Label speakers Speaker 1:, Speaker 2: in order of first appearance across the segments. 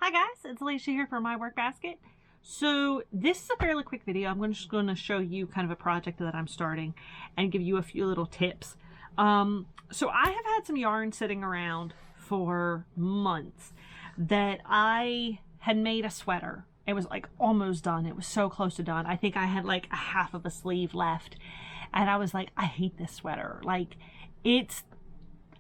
Speaker 1: Hi guys, it's Alicia here for My Work Basket. So this is a fairly quick video. I'm just going to show you kind of a project that I'm starting and give you a few little tips. So I have had some yarn sitting around for months that I had made a sweater. It was like almost done. It was so close to done. I think I had like a half of a sleeve left and I was like, I hate this sweater. Like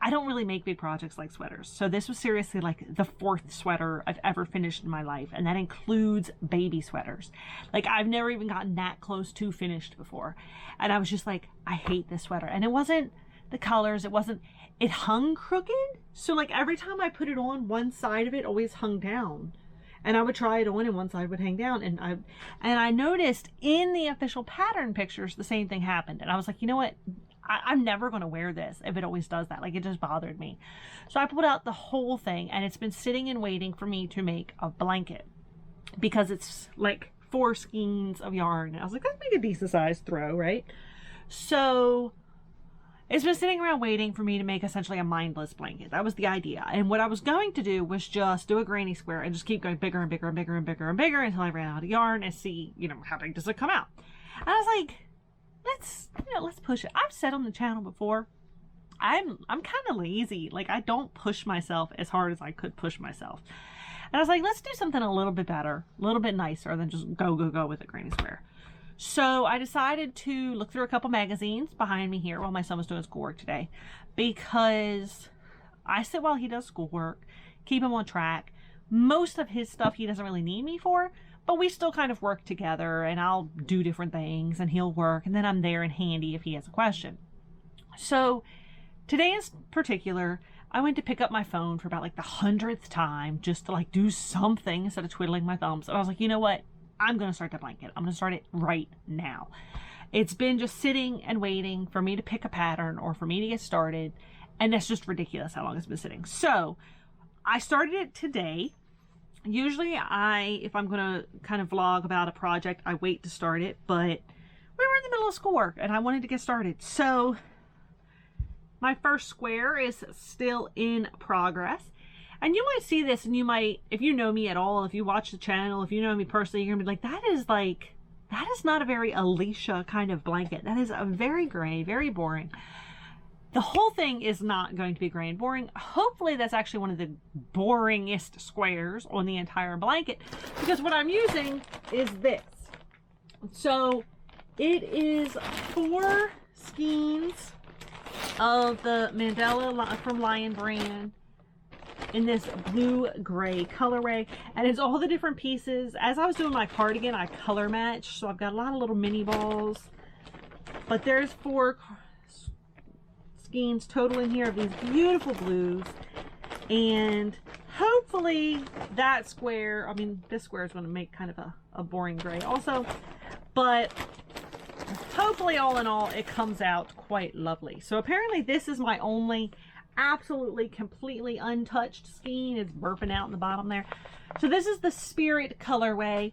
Speaker 1: I don't really make big projects like sweaters. So this was seriously like the fourth sweater I've ever finished in my life. And that includes baby sweaters. Like I've never even gotten that close to finished before. And I was just like, I hate this sweater. And it wasn't the colors. It hung crooked. So like every time I put it on, one side of it always hung down. And I would try it on and one side would hang down. And I noticed in the official pattern pictures, the same thing happened. And I was like, you know what? I'm never going to wear this if it always does that. Like it just bothered me. So I pulled out the whole thing and it's been sitting and waiting for me to make a blanket because it's like 4 skeins of yarn. And I was like, let's make a decent sized throw, right? So it's been sitting around waiting for me to make essentially a mindless blanket. That was the idea. And what I was going to do was just do a granny square and just keep going bigger and bigger and bigger and bigger and bigger until I ran out of yarn and see, you know, how big does it come out? And I was like, let's push it. I've said on the channel before, I'm kind of lazy. Like I don't push myself as hard as I could push myself. And I was like, let's do something a little bit better, a little bit nicer than just go with a granny square. So I decided to look through a couple magazines behind me here while my son was doing schoolwork today, because I sit while he does schoolwork, keep him on track. Most of his stuff he doesn't really need me for, but we still kind of work together and I'll do different things and he'll work and then I'm there and handy if he has a question. So today in particular, I went to pick up my phone for about like the 100th time just to like do something instead of twiddling my thumbs. And I was like, you know what? I'm going to start the blanket. I'm going to start it right now. It's been just sitting and waiting for me to pick a pattern or for me to get started. And that's just ridiculous how long it's been sitting. So I started it today. Usually if I'm going to kind of vlog about a project, I wait to start it, but we were in the middle of schoolwork and I wanted to get started. So my first square is still in progress. And you might see this and you might, if you know me at all, if you watch the channel, if you know me personally, you're gonna be like, that is not a very Alicia kind of blanket. That is a very gray, very boring. The whole thing is not going to be gray and boring. Hopefully that's actually one of the boringest squares on the entire blanket, because what I'm using is this. So it is 4 skeins of the Mandela from Lion brand in this blue-gray colorway, and it's all the different pieces. As I was doing my cardigan, I color matched, so I've got a lot of little mini balls, but there's 4 skeins total in here of these beautiful blues, and hopefully that square, I mean this square is going to make kind of a boring gray also, but hopefully all in all it comes out quite lovely. So apparently this is my only absolutely completely untouched skein. It's burping out in the bottom there. So this is the Spirit colorway.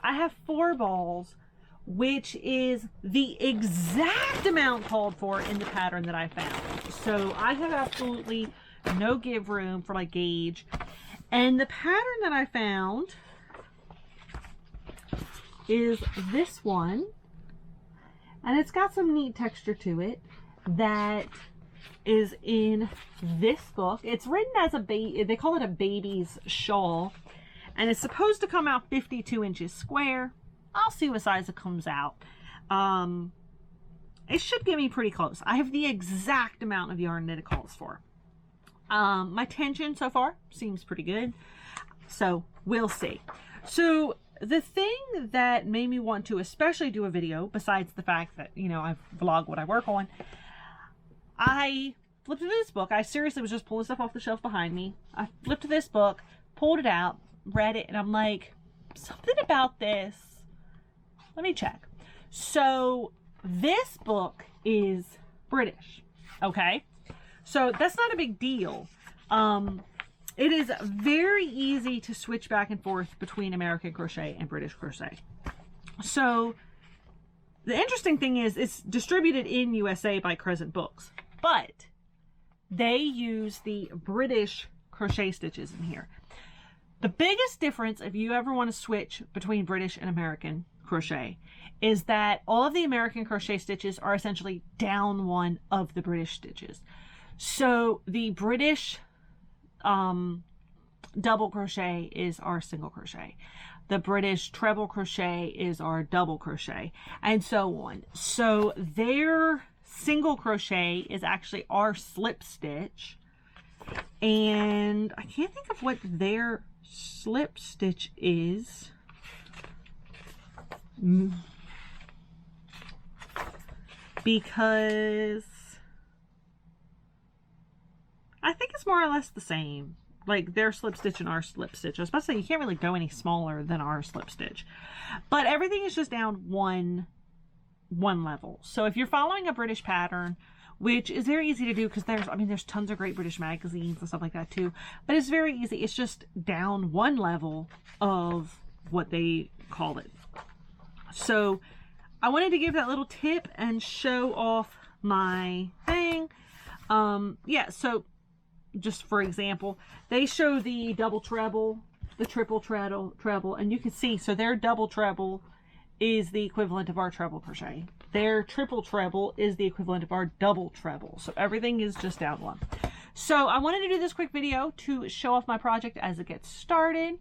Speaker 1: I have 4 balls, which is the exact amount called for in the pattern that I found. So I have absolutely no give room for like gauge. And the pattern that I found is this one, and it's got some neat texture to it that is in this book. It's written as a baby, they call it a baby's shawl, and it's supposed to come out 52 inches square. I'll see what size it comes out. It should get me pretty close. I have the exact amount of yarn that it calls for. My tension so far seems pretty good, so we'll see. So the thing that made me want to especially do a video, besides the fact that, you know, I vlog what I work on, I flipped to this book. I seriously was just pulling stuff off the shelf behind me. I flipped to this book, pulled it out, read it, and I'm like, something about this. Let me check. So this book is British, okay? So that's not a big deal. It is very easy to switch back and forth between American crochet and British crochet. So the interesting thing is it's distributed in USA by Crescent Books, but they use the British crochet stitches in here. The biggest difference, if you ever want to switch between British and American crochet, is that all of the American crochet stitches are essentially down one of the British stitches. So the British double crochet is our single crochet. The British treble crochet is our double crochet, and so on. So their single crochet is actually our slip stitch, and I can't think of what their slip stitch is. Because I think it's more or less the same. Like their slip stitch and our slip stitch. I was about to say you can't really go any smaller than our slip stitch. But everything is just down one level. So if you're following a British pattern, which is very easy to do because there's tons of great British magazines and stuff like that too. But it's very easy. It's just down one level of what they call it. So I wanted to give that little tip and show off my thing. Yeah, so just for example, they show the double treble, the triple treble, and you can see, so their double treble is the equivalent of our treble crochet. Their triple treble is the equivalent of our double treble. So everything is just down one. So I wanted to do this quick video to show off my project as it gets started.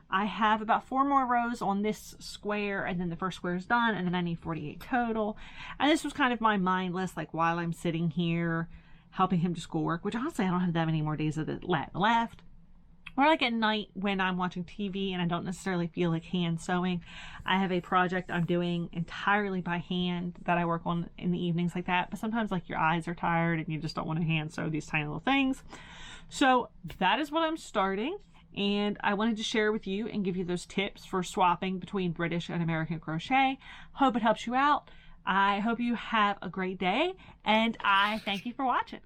Speaker 1: I have about 4 more rows on this square, and then the first square is done, and then I need 48 total. And this was kind of my mindless, like while I'm sitting here helping him to schoolwork, which honestly I don't have that many more days of it left. Or like at night when I'm watching TV and I don't necessarily feel like hand sewing. I have a project I'm doing entirely by hand that I work on in the evenings like that. But sometimes like your eyes are tired and you just don't want to hand sew these tiny little things. So that is what I'm starting. And I wanted to share with you and give you those tips for swapping between British and American crochet. Hope it helps you out. I hope you have a great day, and I thank you for watching.